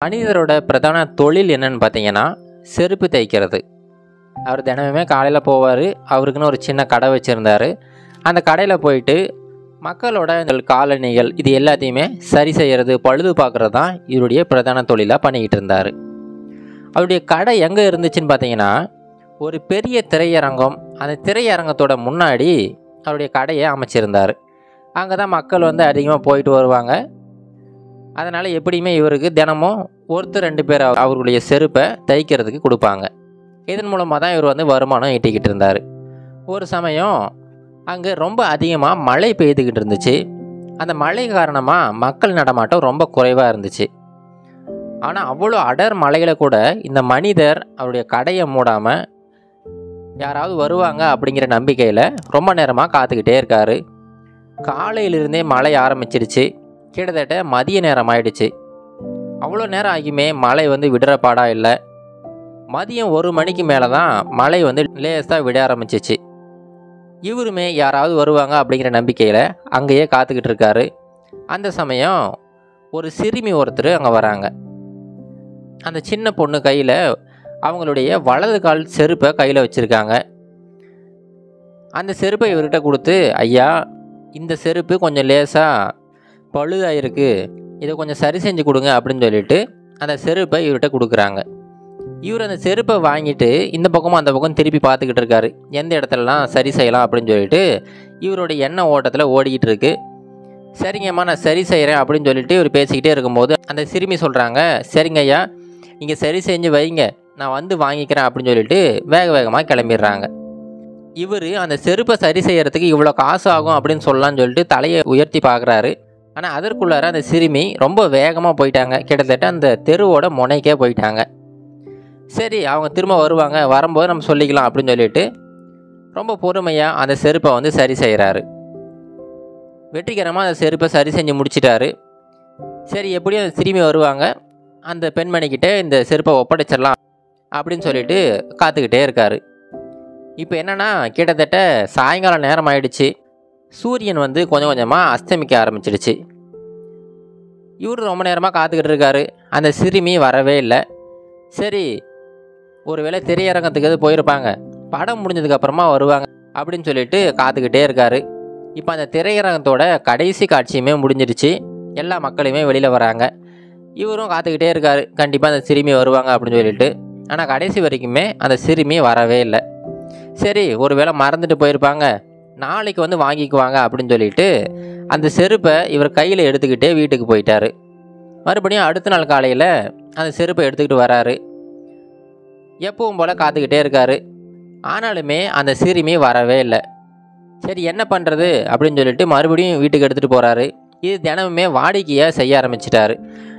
மனிதரோட பிரதான தொழில் என்னன்னு பார்த்தீங்கன்னா செருப்பு தைக்கிறது. அவர் தினமுமே காலையில் போவார். அவருக்குன்னு ஒரு சின்ன கடை வச்சுருந்தார். அந்த கடையில் போயிட்டு மக்களோட இந்த காலணிகள் இது எல்லாத்தையுமே சரி செய்கிறது, பழுது பார்க்குறது தான் இவருடைய பிரதான தொழிலாக பண்ணிக்கிட்டு இருந்தார். அவருடைய கடை எங்கே இருந்துச்சுன்னு பார்த்தீங்கன்னா ஒரு பெரிய திரையரங்கம். அந்த திரையரங்கத்தோட முன்னாடி அவருடைய கடையை அமைச்சிருந்தார். அங்கே தான் மக்கள் அதிகமாக போயிட்டு வருவாங்க. அதனால் எப்படியுமே இவருக்கு தினமும் ஒருத்தர் 2 பேர் அவருடைய செருப்பை தைக்கிறதுக்கு கொடுப்பாங்க. இதன் மூலமாக தான் இவர் வருமானம் ஈட்டிக்கிட்டு இருந்தார். ஒரு சமயம் அங்கே ரொம்ப அதிகமாக மழை பெய்துக்கிட்டு இருந்துச்சு. அந்த மழை காரணமாக மக்கள் நடமாட்டம் ரொம்ப குறைவாக இருந்துச்சு. ஆனால் அவ்வளோ அடர் மழையில் கூட இந்த மனிதர் அவருடைய கடையை மூடாமல் யாராவது வருவாங்க அப்படிங்கிற நம்பிக்கையில் ரொம்ப நேரமாக காத்துக்கிட்டே இருக்கார். காலையிலிருந்தே மழை ஆரம்பிச்சிருச்சு. கிட்டத்தட்ட மதிய நேரம் ஆயிடுச்சு. அவ்வளோ நேரம் ஆகியுமே மழை விடுற பாடாக இல்லை. மதியம் 1 மணிக்கு மேலே தான் மழை லேசாக விட ஆரம்பிச்சிச்சு. இவருமே யாராவது வருவாங்க அப்படிங்கிற நம்பிக்கையில் அங்கேயே காத்துக்கிட்டு இருக்காரு. அந்த சமயம் ஒரு சிறுமி ஒருத்தர் அங்கே வராங்க. அந்த சின்ன பொண்ணு கையில் அவங்களுடைய வலது கால் செருப்பை கையில் வச்சுருக்காங்க. அந்த செருப்பை இவர்கிட்ட கொடுத்து, ஐயா இந்த செருப்பு கொஞ்சம் லேசாக பழுதாயிருக்கு, இதை கொஞ்சம் சரி செஞ்சு கொடுங்க அப்படின்னு சொல்லிட்டு அந்த செருப்பை இவர்கிட்ட கொடுக்குறாங்க. இவர் அந்த செருப்பை வாங்கிட்டு இந்த பக்கமும் அந்த பக்கம் திருப்பி பார்த்துக்கிட்டு இருக்காரு. எந்த இடத்துலலாம் சரி செய்யலாம் அப்படின்னு சொல்லிட்டு இவருடைய எண்ண ஓட்டத்தில் ஓடிக்கிட்டு இருக்கு. சரிங்கம்மா நான் சரி செய்கிறேன் அப்படின்னு சொல்லிட்டு இவர் பேசிக்கிட்டே இருக்கும்போது அந்த சிறுமி சொல்கிறாங்க, சரிங்க ஐயா நீங்கள் சரி செஞ்சு வைங்க, நான் வாங்கிக்கிறேன் அப்படின்னு சொல்லிட்டு வேக வேகமாக கிளம்பிடுறாங்க. இவர் அந்த செருப்பை சரி செய்கிறதுக்கு இவ்வளோ காசு ஆகும் அப்படின்னு சொல்லலான்னு சொல்லிட்டு தலையை உயர்த்தி பார்க்குறாரு. ஆனால் அதற்குள்ளார அந்த சிறுமி ரொம்ப வேகமாக போயிட்டாங்க. கிட்டத்தட்ட அந்த தெருவோட முனைக்கே போயிட்டாங்க. சரி அவங்க திரும்ப வருவாங்க, வரும்போது நம்ம சொல்லிக்கலாம் அப்படின்னு சொல்லிட்டு ரொம்ப பொறுமையாக அந்த செருப்பை சரி செய்கிறாரு. வெற்றிகரமாக அந்த செருப்பை சரி செஞ்சு முடிச்சிட்டாரு. சரி எப்படியும் அந்த சிறுமி வருவாங்க, அந்த பெண்மணிக்கிட்ட இந்த செருப்பை ஒப்படைச்சிடலாம் அப்படின்னு சொல்லிட்டு காத்துக்கிட்டே இருக்கார். இப்போ என்னென்னா கிட்டத்தட்ட சாயங்காலம் நேரம் ஆயிடுச்சு. சூரியன் கொஞ்சம் கொஞ்சமாக அஸ்தமிக்க ஆரம்பிச்சிடுச்சு. இவர் ரொம்ப நேரமாக காத்துக்கிட்டு இருக்காரு. அந்த சிறுமி வரவே இல்லை. சரி ஒருவேளை திரையரங்கத்துக்கு போயிருப்பாங்க, படம் முடிஞ்சதுக்கப்புறமா வருவாங்க அப்படின்னு சொல்லிட்டு காத்துக்கிட்டே இருக்காரு. இப்போ அந்த திரையரங்கத்தோட கடைசி காட்சியுமே முடிஞ்சிடுச்சு. எல்லா மக்களுமே வெளியில் வராங்க. இவரும் காத்துக்கிட்டே இருக்காரு, கண்டிப்பாக அந்த சிறுமி வருவாங்க அப்படின்னு சொல்லிட்டு. ஆனால் கடைசி வரைக்குமே அந்த சிறுமி வரவே இல்லை. சரி ஒருவேளை மறந்துட்டு போயிருப்பாங்க, நாளைக்கு வாங்கிக்குவாங்க அப்படின்னு சொல்லிட்டு அந்த செருப்பை இவர் கையில் எடுத்துக்கிட்டே வீட்டுக்கு போயிட்டார். மறுபடியும் அடுத்த நாள் காலையில் அந்த செருப்பை எடுத்துக்கிட்டு வராரு. எப்பவும் போல் காத்துக்கிட்டே இருக்கார். ஆனாலுமே அந்த சிறுமி வரவே இல்லை. சரி என்ன பண்ணுறது அப்படின்னு சொல்லிட்டு மறுபடியும் வீட்டுக்கு எடுத்துகிட்டு போகிறாரு. இது தினமுமே வாடிக்கையாக செய்ய ஆரம்பிச்சிட்டாரு.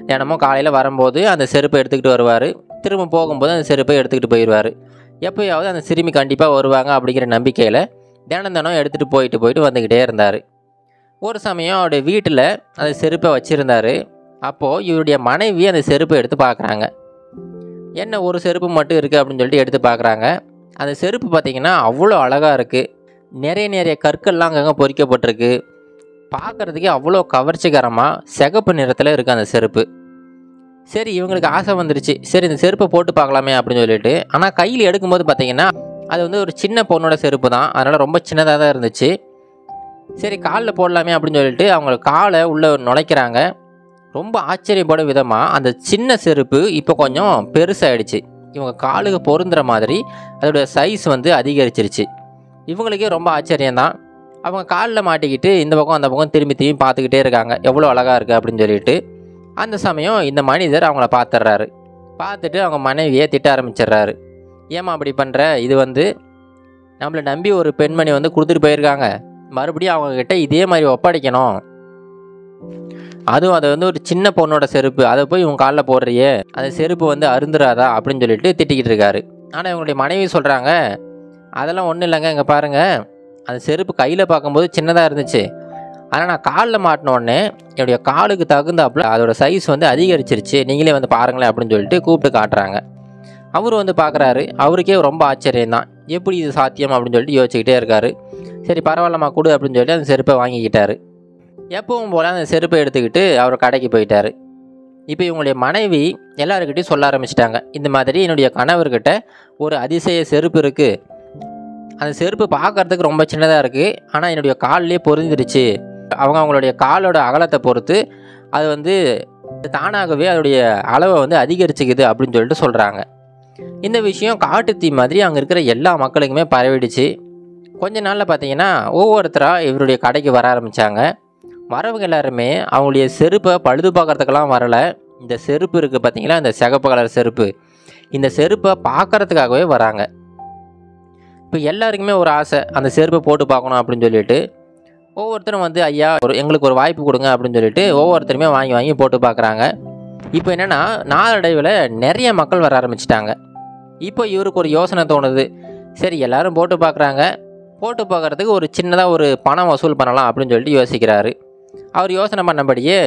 தினமும் காலையில் வரும்போது அந்த செருப்பை எடுத்துக்கிட்டு வருவார், திரும்ப போகும்போது அந்த செருப்பை எடுத்துக்கிட்டு போயிடுவார். எப்போயாவது அந்த சிறுமி கண்டிப்பாக வருவாங்க அப்படிங்கிற நம்பிக்கையில் தினம் எடுத்துகிட்டு போயிட்டு வந்துக்கிட்டே இருந்தார். ஒரு சமயம் அவருடைய வீட்டில் அந்த செருப்பை வச்சுருந்தார். அப்போது இவருடைய மனைவி அந்த செருப்பை எடுத்து பார்க்குறாங்க. என்ன ஒரு செருப்பு மட்டும் இருக்குது அப்படின்னு சொல்லிட்டு எடுத்து பார்க்குறாங்க. அந்த செருப்பு பார்த்திங்கன்னா அவ்வளோ அழகாக இருக்குது. நிறைய கற்கள்லாம் அங்கங்கே பொறிக்கப்பட்டிருக்கு. பார்க்குறதுக்கே அவ்வளோ கவர்ச்சிகரமாக சிகப்பு நிறத்தில் இருக்குது அந்த செருப்பு. சரி இவங்களுக்கு ஆசை வந்துருச்சு, சரி இந்த செருப்பை போட்டு பார்க்கலாமே அப்படின்னு சொல்லிட்டு. ஆனால் கையில் எடுக்கும்போது பார்த்திங்கன்னா அது ஒரு சின்ன பொண்ணோட செருப்பு தான். அதனால் ரொம்ப சின்னதாக தான் இருந்துச்சு. சரி காலில் போடலாமே அப்படின்னு சொல்லிட்டு அவங்க காலை உள்ளே நுழைக்கிறாங்க. ரொம்ப ஆச்சரியப்படும் விதமாக அந்த சின்ன செருப்பு இப்போ கொஞ்சம் பெருசாகிடுச்சு. இவங்க காலுக்கு பொருந்துகிற மாதிரி அதோடய சைஸ் அதிகரிச்சிருச்சு. இவங்களுக்கே ரொம்ப ஆச்சரியம்தான். அவங்க காலில் மாட்டிக்கிட்டு இந்த பக்கம் அந்த பக்கம் திரும்பி பார்த்துக்கிட்டே இருக்காங்க, எவ்வளோ அழகாக இருக்குது அப்படின்னு சொல்லிட்டு. அந்த சமயம் இந்த மனிதர் அவங்கள பார்த்துட்றாரு. பார்த்துட்டு அவங்க மனைவியை திட்ட ஆரம்பிச்சிடுறாரு. ஏம்மா அப்படி பண்ணுற, இது நம்மளை நம்பி ஒரு பெண்மணி கொடுத்துட்டு போயிருக்காங்க, மறுபடியும் அவங்கக்கிட்ட இதே மாதிரி ஒப்படைக்கணும், அதுவும் அது ஒரு சின்ன பொண்ணோட செருப்பு, அதை போய் இவங்க காலில் போடுறியே, அந்த செருப்பு அருந்துராதா அப்படின்னு சொல்லிட்டு திட்டிக்கிட்டு இருக்காரு. ஆனால் இவங்களுடைய மனைவி சொல்கிறாங்க, அதெல்லாம் ஒன்றும் இல்லைங்க, இங்கே பாருங்கள் அந்த செருப்பு கையில் பார்க்கும்போது சின்னதாக இருந்துச்சு, ஆனால் நான் காலில் மாட்டினோடனே என்னுடைய காலுக்கு தகுந்தாப்புல அதோட சைஸ் அதிகரிச்சிருச்சு, நீங்களே பாருங்களேன் அப்படின்னு சொல்லிட்டு கூப்பிட்டு காட்டுறாங்க. அவர் பார்க்குறாரு. அவருக்கே ரொம்ப ஆச்சரியம்தான், எப்படி இது சாத்தியம் அப்படின்னு சொல்லிட்டு யோசிச்சுக்கிட்டே இருக்காரு. சரி பரவாயில்லம்மா கொடு அப்படின்னு சொல்லிட்டு அந்த செருப்பை வாங்கிக்கிட்டாரு. எப்பவும் போல் அந்த செருப்பை எடுத்துக்கிட்டு அவர் கடைக்கு போயிட்டார். இப்போ இவங்களுடைய மனைவி எல்லாருக்கிட்டையும் சொல்ல ஆரம்பிச்சிட்டாங்க, இந்த மாதிரி என்னுடைய கணவர்கிட்ட ஒரு அதிசய செருப்பு இருக்குது, அந்த செருப்பு பார்க்குறதுக்கு ரொம்ப சின்னதாக இருக்குது, ஆனால் என்னுடைய கால்லேயே பொருந்திருச்சு. அவங்களுடைய காலோட அகலத்தை பொறுத்து அது வந்து தானாகவே அதோடைய அளவை வந்து அதிகரிச்சுக்குது அப்படின்னு சொல்லிட்டு சொல்கிறாங்க. இந்த விஷயம் காட்டுத்தீ மாதிரி அங்கே இருக்கிற எல்லா மக்களுக்குமே பரவிடுச்சு. கொஞ்ச நாளில் பார்த்தீங்கன்னா ஒவ்வொருத்தராக இவருடைய கடைக்கு வர ஆரம்பித்தாங்க. வரவங்க எல்லாருமே அவங்களுடைய செருப்பை பழுது பார்க்குறதுக்கெல்லாம் வரலை. இந்த செருப்பு இருக்குது பார்த்தீங்களா, இந்த சிகப்பு கலர் செருப்பு, இந்த செருப்பை பார்க்குறதுக்காகவே வராங்க. இப்போ எல்லாருக்குமே ஒரு ஆசை, அந்த செருப்பை போட்டு பார்க்கணும் அப்படின்னு சொல்லிட்டு ஒவ்வொருத்தரும் வந்து ஐயா எங்களுக்கு ஒரு வாய்ப்பு கொடுங்க அப்படின்னு சொல்லிட்டு ஒவ்வொருத்தருமே வாங்கி வாங்கி போட்டு பார்க்குறாங்க. இப்போ என்னென்னா நாளடைவில் நிறைய மக்கள் வர ஆரம்பிச்சிட்டாங்க. இப்போ இவருக்கு ஒரு யோசனை தோணுது, சரி எல்லோரும் போட்டு பார்க்குறாங்க, போட்டு பார்க்குறதுக்கு ஒரு சின்னதாக ஒரு பணம் வசூல் பண்ணலாம் அப்படின்னு சொல்லிட்டு யோசிக்கிறாரு. அவர் யோசனை பண்ணபடியே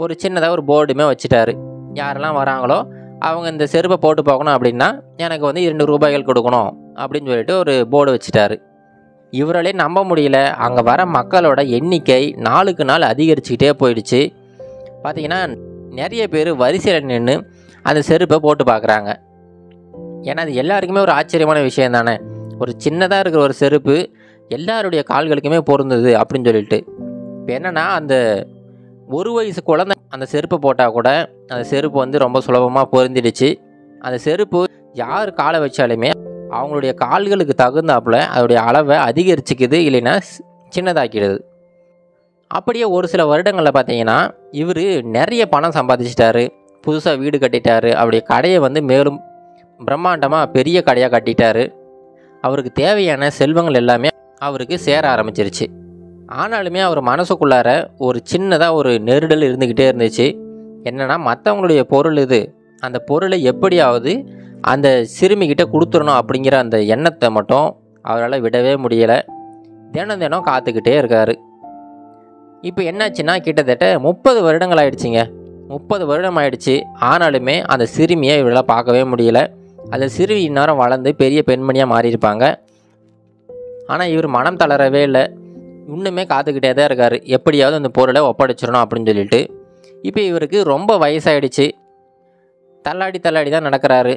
ஒரு சின்னதாக ஒரு போர்டுமே வச்சுட்டாரு. யாரெல்லாம் வராங்களோ அவங்க இந்த செருப்பை போட்டு பார்க்கணும் அப்படின்னா எனக்கு வந்து 2 ரூபாய்கள் கொடுக்கணும் அப்படின்னு சொல்லிட்டு ஒரு போர்டு வச்சுட்டாரு. இவராலே நம்ப முடியல, அங்கே வர மக்களோட எண்ணிக்கை நாளுக்கு நாள் அதிகரிச்சுக்கிட்டே போயிடுச்சு. பார்த்திங்கன்னா நிறைய பேர் வரிசையில் நின்று அந்த செருப்பை போட்டு பார்க்குறாங்க. ஏன்னா அது எல்லாருக்குமே ஒரு ஆச்சரியமான விஷயம் தானே, ஒரு சின்னதாக இருக்கிற ஒரு செருப்பு எல்லாருடைய கால்களுக்குமே பொருந்தது அப்படின்னு சொல்லிட்டு. இப்போ என்னென்னா அந்த 1 வயசு குழந்தை அந்த செருப்பை போட்டால் கூட அந்த செருப்பு வந்து ரொம்ப சுலபமாக பொருந்திடுச்சு. அந்த செருப்பு யார் காலை வச்சாலுமே அவங்களுடைய கால்களுக்கு தகுந்தாப்புல அதோடைய அளவை அதிகரிச்சுக்குது, இல்லைன்னா சின்னதாக்கிடுது. அப்படியே ஒரு சில வருடங்களில் பார்த்தீங்கன்னா இவர் நிறைய பணம் சம்பாதிச்சிட்டாரு, புதுசாக வீடு கட்டிட்டாரு, அவருடைய கடையை வந்து மேலும் பிரம்மாண்டமாக பெரிய கடையாக கட்டிட்டாரு. அவருக்கு தேவையான செல்வங்கள் எல்லாமே அவருக்கு சேர ஆரம்பிச்சிருச்சு. ஆனாலுமே அவர் மனசுக்குள்ளார ஒரு சின்னதாக ஒரு நெருடல் இருந்துக்கிட்டே இருந்துச்சு. என்னென்னா மற்றவங்களுடைய பொருள் இது, அந்த பொருளை எப்படியாவது அந்த சிறுமிகிட்ட கொடுத்துடணும் அப்படிங்கிற அந்த எண்ணத்தை மட்டும் அவரால் விடவே முடியலை. தினம் தினம் காத்துக்கிட்டே இருக்கார். இப்போ என்னாச்சுன்னா கிட்டத்தட்ட 30 வருடங்கள் ஆயிடுச்சுங்க. 30 வருடம் ஆயிடுச்சு. ஆனாலுமே அந்த சிறுமியை இவரால் பார்க்கவே முடியல. அந்த சிறுமி இந்நேரம் வளர்ந்து பெரிய பெண்மணியாக மாறியிருப்பாங்க. ஆனால் இவர் மனம் தளரவே இல்லை, இன்னுமே காத்துக்கிட்டே தான் இருக்கார், எப்படியாவது அந்த பொருளை ஒப்படைச்சிடணும் அப்படின்னு சொல்லிட்டு. இப்போ இவருக்கு ரொம்ப வயசாகிடுச்சு, தள்ளாடி தான் நடக்கிறாரு.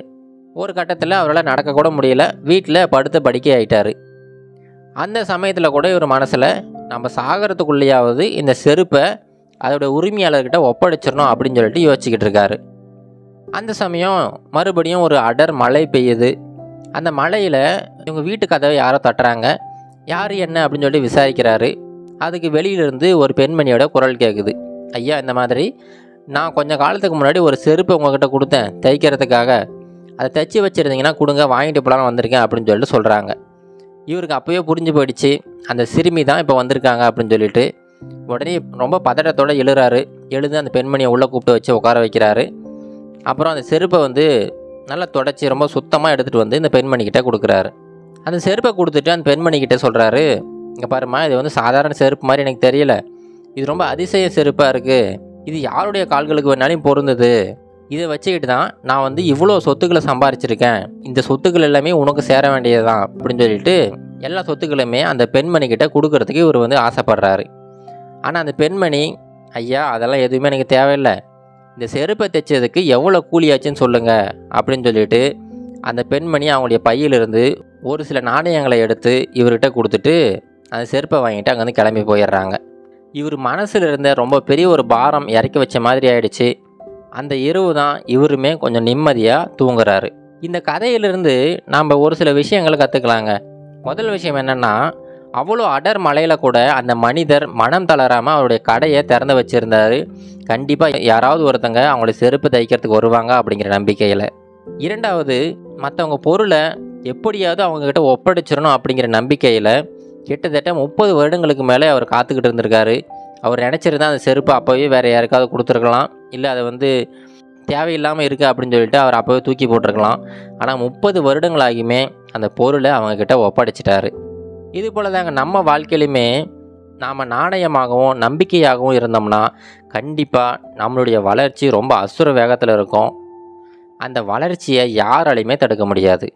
ஒரு கட்டத்தில் அவரால் நடக்கக்கூட முடியல, வீட்டில் படுத்த படுக்கை ஆகிட்டார். அந்த சமயத்தில் கூட இவர் மனசில் நம்ம சாகிறதுக்குள்ளேயாவது இந்த செருப்பை அதோட உரிமையாளர்கிட்ட ஒப்படைச்சிடணும் அப்படின்னு சொல்லிட்டு யோசிச்சுக்கிட்டு இருக்காரு. அந்த சமயம் மறுபடியும் ஒரு அடர் மழை பெய்யுது. அந்த மழையில் இவங்க வீட்டு கதவை யாரோ தட்டுறாங்க. யார் என்ன அப்படின்னு சொல்லிட்டு விசாரிக்கிறாரு. அதுக்கு வெளியிலேருந்து ஒரு பெண்மணியோட குரல் கேட்குது, ஐயா இந்த மாதிரி நான் கொஞ்சம் காலத்துக்கு முன்னாடி ஒரு செருப்பு உங்கள்கிட்ட கொடுத்தேன் தைக்கிறதுக்காக, அதை தைச்சி வச்சுருந்தீங்கன்னா கொடுங்க, வாங்கிட்டு போகலான்னு வந்திருக்கேன் அப்படின்னு சொல்லிட்டு சொல்கிறாங்க. இவருக்கு அப்போவே புரிஞ்சு போயிடுச்சு, அந்த சிறுமி தான் இப்போ வந்திருக்காங்க அப்படின்னு சொல்லிட்டு. உடனே ரொம்ப பதட்டத்தோடு எழுறாரு. எழுந்து அந்த பெண்மணியை உள்ளே கூப்பிட்டு வச்சு உட்கார வைக்கிறாரு. அப்புறம் அந்த செருப்பை வந்து நல்லா தொடச்சி ரொம்ப சுத்தமாக எடுத்துகிட்டு வந்து இந்த பெண்மணிக்கிட்ட கொடுக்குறாரு. அந்த செருப்பை கொடுத்துட்டு அந்த பெண்மணிக்கிட்ட சொல்கிறாரு, இங்கே பாருமா, இது வந்து சாதாரண செருப்பு மாதிரி எனக்கு தெரியல, இது ரொம்ப அதிசய செருப்பாக இருக்குது, இது யாருடைய கால்களுக்கு வேணாலும் பொருந்தது, இதை வச்சுக்கிட்டு தான் நான் வந்து இவ்வளோ சொத்துக்களை சம்பாரிச்சிருக்கேன், இந்த சொத்துக்கள் எல்லாமே உனக்கு சேர வேண்டியது தான் அப்படின்னு சொல்லிட்டு எல்லா சொத்துக்களுமே அந்த பெண்மணிக்கிட்ட கொடுக்கறதுக்கு இவர் வந்து ஆசைப்படுறாரு. ஆனால் அந்த பெண்மணி, ஐயா அதெல்லாம் எதுவுமே எனக்கு தேவையில்லை, இந்த செருப்பை தைச்சதுக்கு எவ்வளோ கூலியாச்சுன்னு சொல்லுங்கள் அப்படின்னு சொல்லிட்டு அந்த பெண்மணி அவங்களுடைய பையிலிருந்து ஒரு சில நாணயங்களை எடுத்து இவர்கிட்ட கொடுத்துட்டு அந்த செருப்பை வாங்கிட்டு அங்கேருந்து கிளம்பி போயிடுறாங்க. இவர் மனசில் இருந்த ரொம்ப பெரிய ஒரு பாரம் இறக்கி வச்ச மாதிரி ஆயிடுச்சு. அந்த இரவு தான் இவருமே கொஞ்சம் நிம்மதியாக தூங்குறாரு. இந்த கதையிலிருந்து நாம் ஒரு சில விஷயங்களை கற்றுக்கலாங்க. முதல் விஷயம் என்னென்னா, அவ்வளோ அடர் மழையில் கூட அந்த மனிதர் மனம் தளராமல் அவருடைய கடையை திறந்து வச்சுருந்தார். கண்டிப்பாக யாராவது ஒருத்தங்க அவங்களுடைய செருப்பு தைக்கிறதுக்கு வருவாங்க அப்படிங்கிற நம்பிக்கையில். இரண்டாவது, மற்றவங்க பொருளை எப்படியாவது அவங்கக்கிட்ட ஒப்படைச்சிடணும் அப்படிங்கிற நம்பிக்கையில் கிட்டத்தட்ட 30 வருடங்களுக்கு மேலே அவர் காத்துக்கிட்டு இருந்திருக்காரு. அவர் நினச்சிருந்தா அந்த செருப்பு அப்போவே வேறு யாருக்காவது கொடுத்துருக்கலாம், இல்லை அதை வந்து தேவையில்லாமல் இருக்குது அப்படின்னு சொல்லிட்டு அவர் அப்போவே தூக்கி போட்டிருக்கலாம். ஆனால் 30 வருடங்களாகியுமே அந்த பொருளை அவங்கக்கிட்ட ஒப்படைச்சிட்டாரு. இது போல் தாங்க நம்ம வாழ்க்கையிலுமே நாம் நாணயமாகவும் நம்பிக்கையாகவும் இருந்தோம்னா கண்டிப்பாக நம்மளுடைய வளர்ச்சி ரொம்ப அசுர வேகத்தில் இருக்கும். அந்த வளர்ச்சியை யாராலையுமே தடுக்க முடியாது.